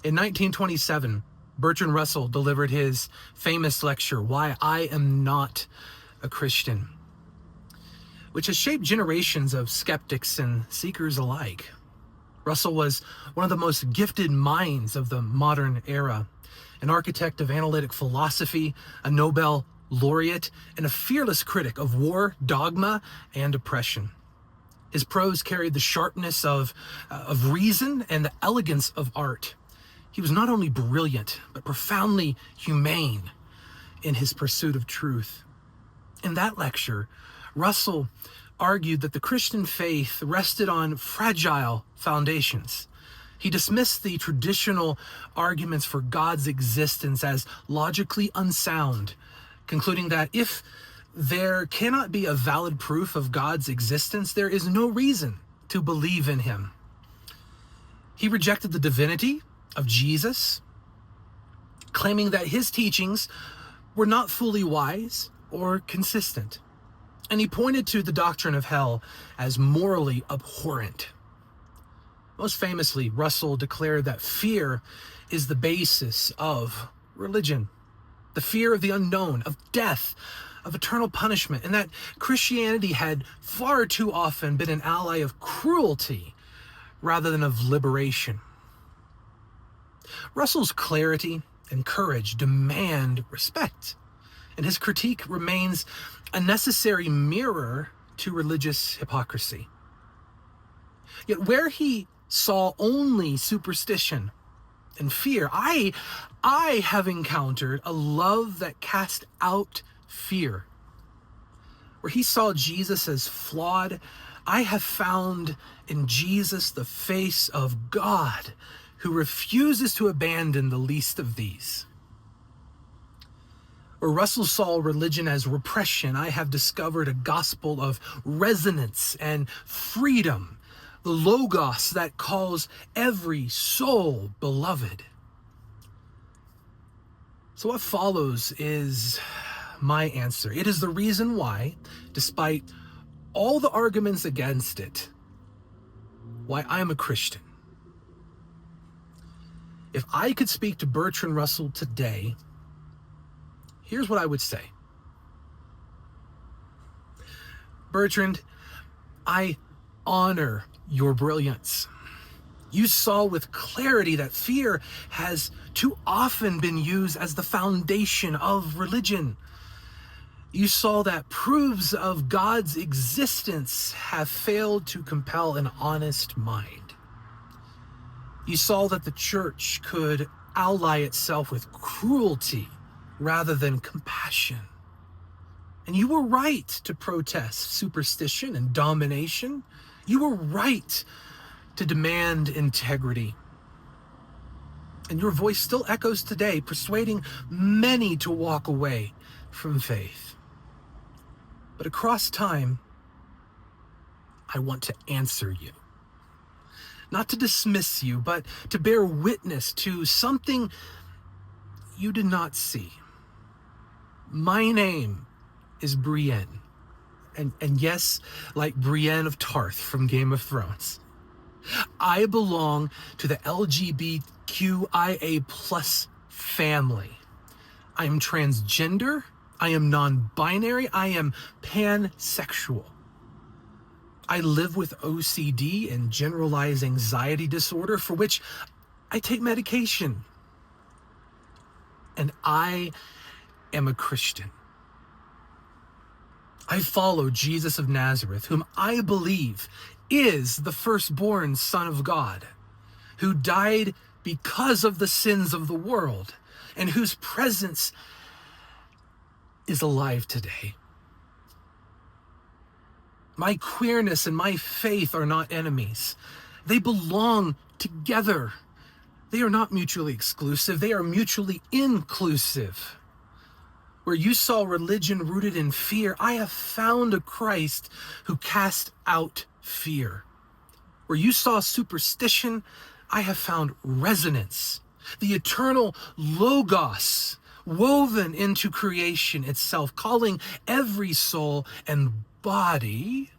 In 1927, Bertrand Russell delivered his famous lecture, Why I Am Not a Christian, which has shaped generations of skeptics and seekers alike. Russell was one of the most gifted minds of the modern era, an architect of analytic philosophy, a Nobel laureate, and a fearless critic of war, dogma, and oppression. His prose carried the sharpness of reason and the elegance of art. He was not only brilliant, but profoundly humane in his pursuit of truth. In that lecture, Russell argued that the Christian faith rested on fragile foundations. He dismissed the traditional arguments for God's existence as logically unsound, concluding that if there cannot be a valid proof of God's existence, there is no reason to believe in him. He rejected the divinity of Jesus, claiming that his teachings were not fully wise or consistent. And he pointed to the doctrine of hell as morally abhorrent. Most famously, Russell declared that fear is the basis of religion. The fear of the unknown, of death, of eternal punishment, and that Christianity had far too often been an ally of cruelty rather than of liberation. Russell's clarity and courage demand respect, and his critique remains a necessary mirror to religious hypocrisy. Yet where he saw only superstition and fear, I have encountered a love that cast out fear. Where he saw Jesus as flawed, I have found in Jesus the face of God who refuses to abandon the least of these. Where Russell saw religion as repression, I have discovered a gospel of resonance and freedom, the Logos that calls every soul beloved. So what follows is my answer. It is the reason why, despite all the arguments against it, why I am a Christian. If I could speak to Bertrand Russell today, here's what I would say. Bertrand, I honor your brilliance. You saw with clarity that fear has too often been used as the foundation of religion. You saw that proofs of God's existence have failed to compel an honest mind. You saw that the church could ally itself with cruelty rather than compassion. And you were right to protest superstition and domination. You were right to demand integrity. And your voice still echoes today, persuading many to walk away from faith. But across time, I want to answer you. Not to dismiss you, but to bear witness to something you did not see. My name is Brienne. And yes, like Brienne of Tarth from Game of Thrones. I belong to the LGBTQIA plus family. I am transgender. I am non-binary. I am pansexual. I live with OCD and generalized anxiety disorder, for which I take medication. And I am a Christian. I follow Jesus of Nazareth, whom I believe is the firstborn Son of God, who died because of the sins of the world, and whose presence is alive today. My queerness and my faith are not enemies. They belong together. They are not mutually exclusive. They are mutually inclusive. Where you saw religion rooted in fear, I have found a Christ who cast out fear. Where you saw superstition, I have found resonance, the eternal Logos woven into creation itself, calling every soul and body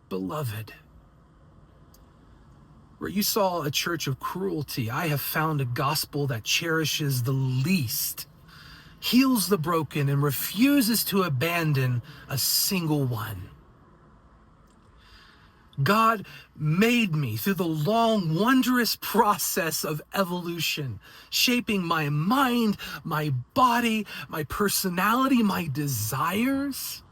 beloved. Where you saw a church of cruelty, I have found a gospel that cherishes the least, heals the broken, and refuses to abandon a single one. God made me through the long, wondrous process of evolution, shaping my mind, my body, my personality, my desires.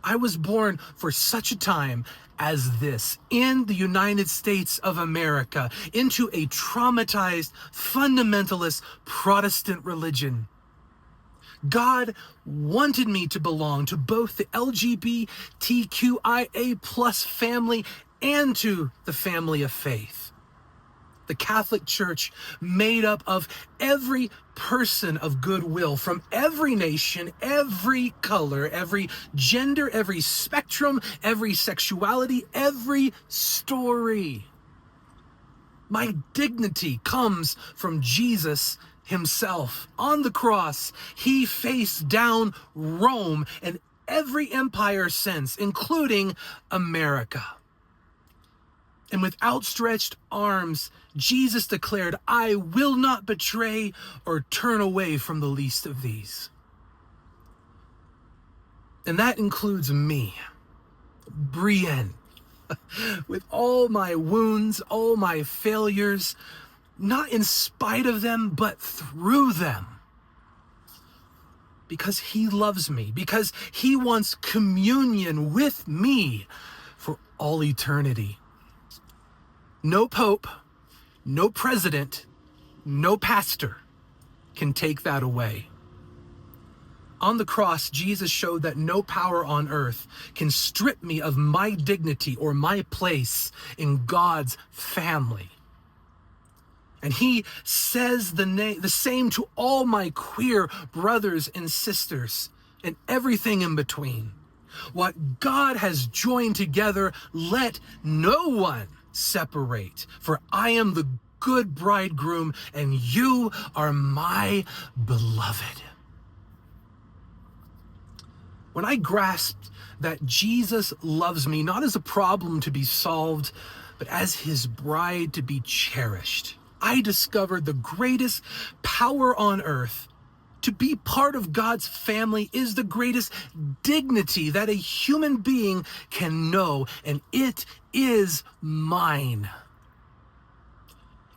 I was born for such a time as this, in the United States of America, into a traumatized, fundamentalist Protestant religion. God wanted me to belong to both the LGBTQIA plus family and to the family of faith. The Catholic Church, made up of every person of goodwill from every nation, every color, every gender, every spectrum, every sexuality, every story. My dignity comes from Jesus himself. On the cross, he faced down Rome and every empire since, including America. And with outstretched arms, Jesus declared, "I will not betray or turn away from the least of these." And that includes me, Brienne, with all my wounds, all my failures, not in spite of them, but through them. Because he loves me, because he wants communion with me for all eternity. No pope, no president, no pastor can take that away. On the cross, Jesus showed that no power on earth can strip me of my dignity or my place in God's family. And he says the same to all my queer brothers and sisters and everything in between. What God has joined together, let no one separate. For I am the good bridegroom, and you are my beloved. When I grasped that Jesus loves me, not as a problem to be solved, but as his bride to be cherished, I discovered the greatest power on earth. To be part of God's family is the greatest dignity that a human being can know, and it is mine.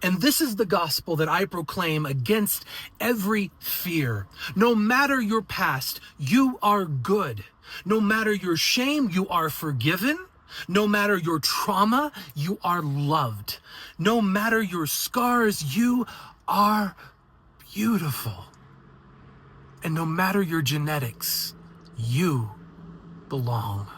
And this is the gospel that I proclaim against every fear. No matter your past, you are good. No matter your shame, you are forgiven. No matter your trauma, you are loved. No matter your scars, you are beautiful. And no matter your genetics, you belong.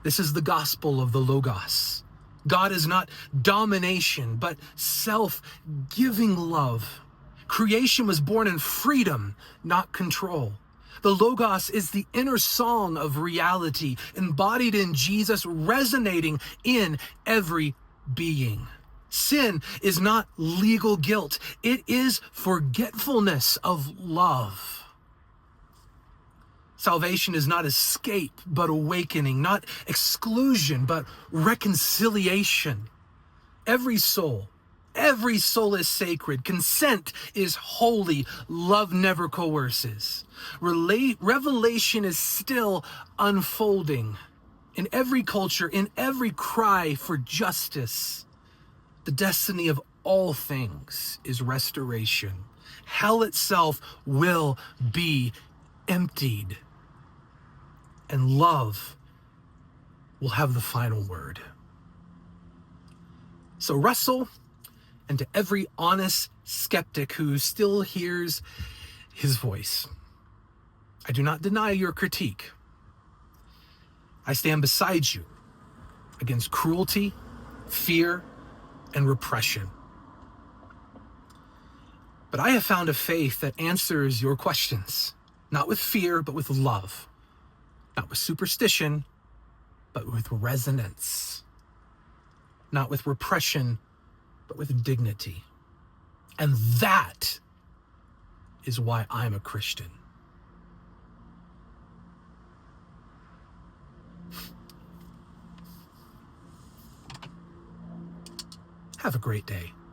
This is the gospel of the Logos. God is not domination, but self-giving love. Creation was born in freedom, not control. The Logos is the inner song of reality, embodied in Jesus, resonating in every being. Sin is not legal guilt. It is forgetfulness of love. Salvation is not escape, but awakening, not exclusion, but reconciliation. Every soul is sacred. Consent is holy. Love never coerces. Revelation is still unfolding. In every culture, in every cry for justice, the destiny of all things is restoration. Hell itself will be emptied, and love will have the final word. So Russell, and to every honest skeptic who still hears his voice, I do not deny your critique. I stand beside you against cruelty, fear, and repression. But I have found a faith that answers your questions, not with fear, but with love, not with superstition, but with resonance, not with repression, but with dignity. And that is why I'm a Christian. Have a great day.